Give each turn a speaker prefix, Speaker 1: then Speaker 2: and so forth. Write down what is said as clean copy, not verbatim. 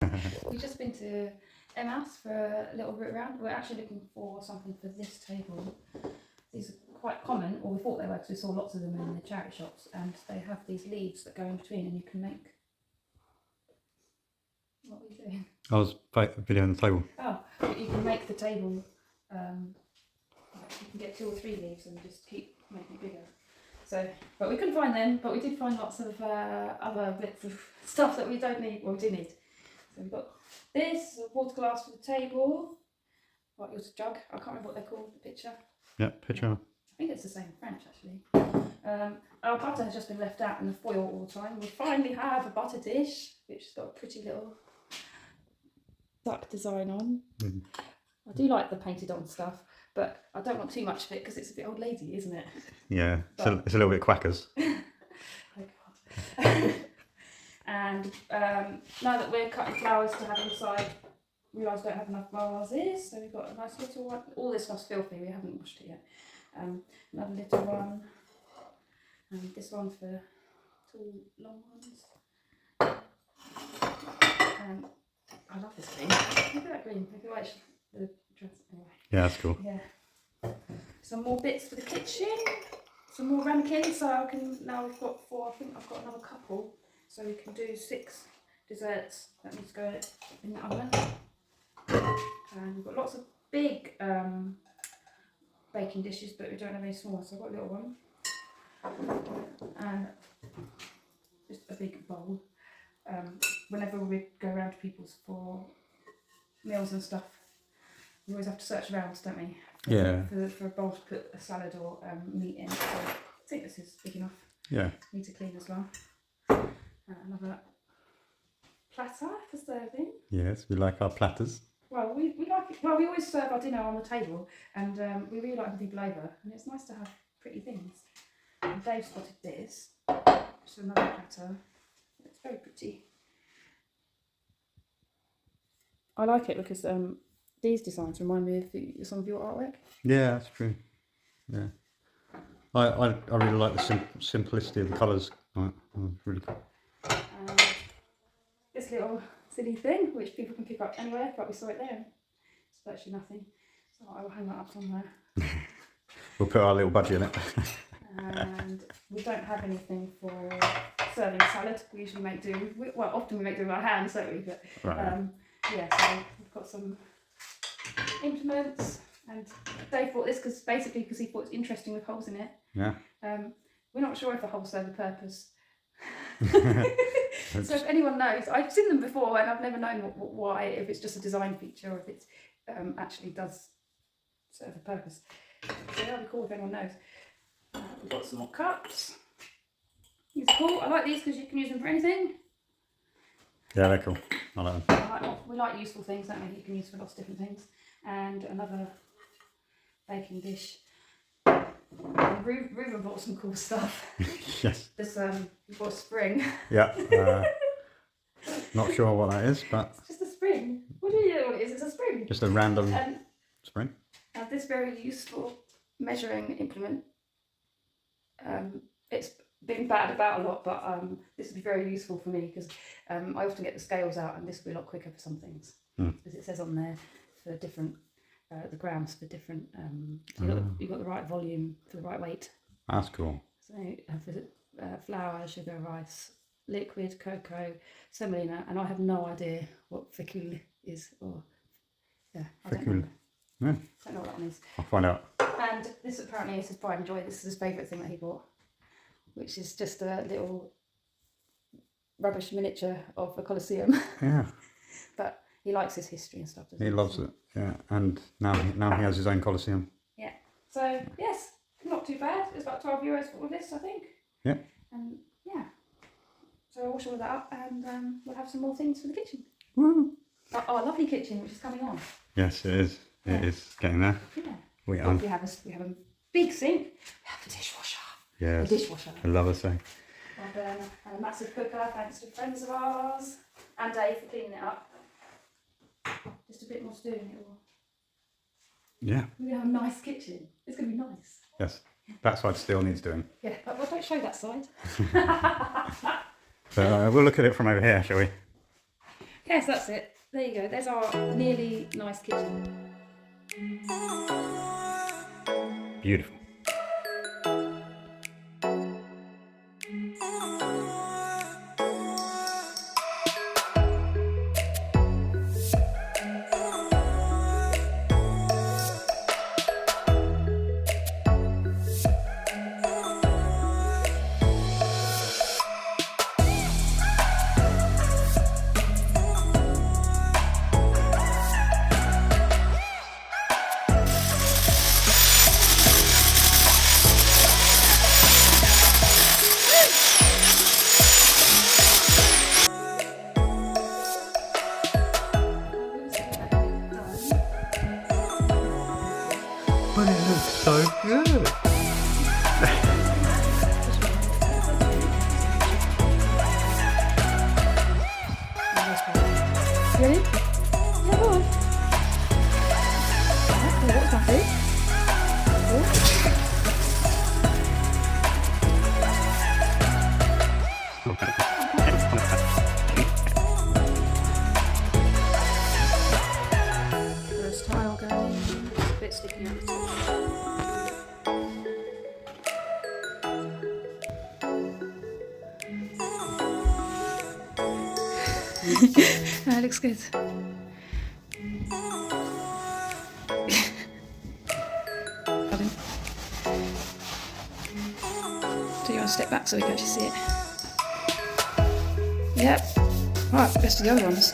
Speaker 1: We've just been to Emmaus for a little route around. We're actually looking for something for this table. These are quite common, or we thought they were, because we saw lots of them in the charity shops, and they have these leaves that go in between, and you can make. What were you doing?
Speaker 2: I was videoing the table.
Speaker 1: Oh, you can make the table. You can get 2 or 3 leaves and just keep making it bigger. So, but we couldn't find them, but we did find lots of other bits of stuff that we don't need. Well, we do need. So we've got this, a water glass for the table. What was a jug? I can't remember what they're called, the picture.
Speaker 2: Yeah, picture.
Speaker 1: I think it's the same in French, actually. Our butter has just been left out in the foil all the time. We finally have a butter dish, which has got a pretty little duck design on.
Speaker 2: Mm.
Speaker 1: I do like the painted on stuff, but I don't want too much of it because it's a bit old lady, isn't it?
Speaker 2: Yeah, it's a little bit quackers.
Speaker 1: Oh God. And now that we're cutting flowers to have inside, we realise we don't have enough vases, so we've got a nice little one. All this stuff's filthy, we haven't washed it yet. Another little one, and this one's for tall, long ones. I love this green. Look at that green. Look at the dress. Anyway.
Speaker 2: Yeah, that's cool.
Speaker 1: Yeah. Some more bits for the kitchen. Some more ramekins. So I can now we've got 4. I think I've got another couple. So we can do 6 desserts that need to go in the oven. And we've got lots of big baking dishes, but we don't have any small. So I've got a little one. And just a big bowl. Whenever we go around to people's for meals and stuff, we always have to search around, don't we?
Speaker 2: Yeah.
Speaker 1: For a bowl to put a salad or meat in. So I think this is big enough.
Speaker 2: Yeah.
Speaker 1: Need to clean as well. Another platter for serving.
Speaker 2: Yes, we like our platters.
Speaker 1: Well, we like it. Well, we always serve our dinner on the table, and we really like having people over, and it's nice to have pretty things. And Dave spotted this. Just another platter. It's very pretty. I like it because these designs remind me of some of your artwork.
Speaker 2: Yeah, that's true. Yeah, I really like the simplicity of the colours. It's really cool.
Speaker 1: This little silly thing, which people can pick up anywhere, but we saw it there. It's virtually nothing, so I will hang that up somewhere.
Speaker 2: We'll put our little budgie in it.
Speaker 1: And we don't have anything for serving salad. We usually make do. Often we make do with our hands, don't we? But
Speaker 2: Right.
Speaker 1: yeah, so we've got some implements, and Dave bought this because he thought it's interesting with holes in it.
Speaker 2: Yeah.
Speaker 1: We're not sure if the holes serve a purpose. So if anyone knows, I've seen them before and I've never known why, if it's just a design feature or if it actually does serve a purpose. So that'll be cool if anyone knows. We've got some more cups. These are cool. I like these because you can use them for anything.
Speaker 2: Yeah, they're cool. I like them.
Speaker 1: We like useful things, don't we? You can use for lots of different things. And another baking dish. And Ruben bought some cool stuff.
Speaker 2: Yes.
Speaker 1: This he bought a spring.
Speaker 2: Yeah. Not sure what that is, but
Speaker 1: It's just a spring. What do you know what it is? It's a spring.
Speaker 2: just a random spring.
Speaker 1: This very useful measuring implement. It's been battered about a lot, but this would be very useful for me because I often get the scales out, and this will be a lot quicker for some things. Because it says on there for different the grams for different. You've got the right volume for the right weight.
Speaker 2: That's cool.
Speaker 1: So for flour, sugar, rice, liquid, cocoa, semolina, and I have no idea what ficule is, or I don't know.
Speaker 2: Yeah.
Speaker 1: Don't know what that one is.
Speaker 2: I'll find out.
Speaker 1: And this apparently is his pride and joy. This is his favourite thing that he bought, which is just a little rubbish miniature of a Colosseum.
Speaker 2: Yeah.
Speaker 1: But he likes his history and stuff.
Speaker 2: He loves it. Yeah. And now he has his own Colosseum.
Speaker 1: Yeah. So yes, not too bad. It's about €12 for all this, I think.
Speaker 2: Yeah.
Speaker 1: And yeah. So I'll wash all of that up, and we'll have some more things for the kitchen.
Speaker 2: Woo.
Speaker 1: Our lovely kitchen, which is coming on.
Speaker 2: Yes, it is. It is getting there.
Speaker 1: Yeah.
Speaker 2: We
Speaker 1: have a big sink. We have a dishwasher.
Speaker 2: Yes.
Speaker 1: A dishwasher.
Speaker 2: I love it. So.
Speaker 1: And a massive cooker, thanks to friends of ours, and Dave for cleaning it up. Just a bit more to do, and it will.
Speaker 2: Yeah.
Speaker 1: We're gonna have a nice kitchen. It's gonna be nice.
Speaker 2: Yes. That side still needs doing.
Speaker 1: Yeah, but don't show that side.
Speaker 2: So we'll look at it from over here, shall we?
Speaker 1: Yes, that's it. There you go. There's our nearly nice kitchen.
Speaker 2: Beautiful. But it looks so good.
Speaker 1: Ready? Yeah, go on. Okay, what's my food? There's tile going. It's a bit sticky on the top. That looks good. Pardon. Do you want to step back so we can actually see it? Yep. Right, let's do the other ones.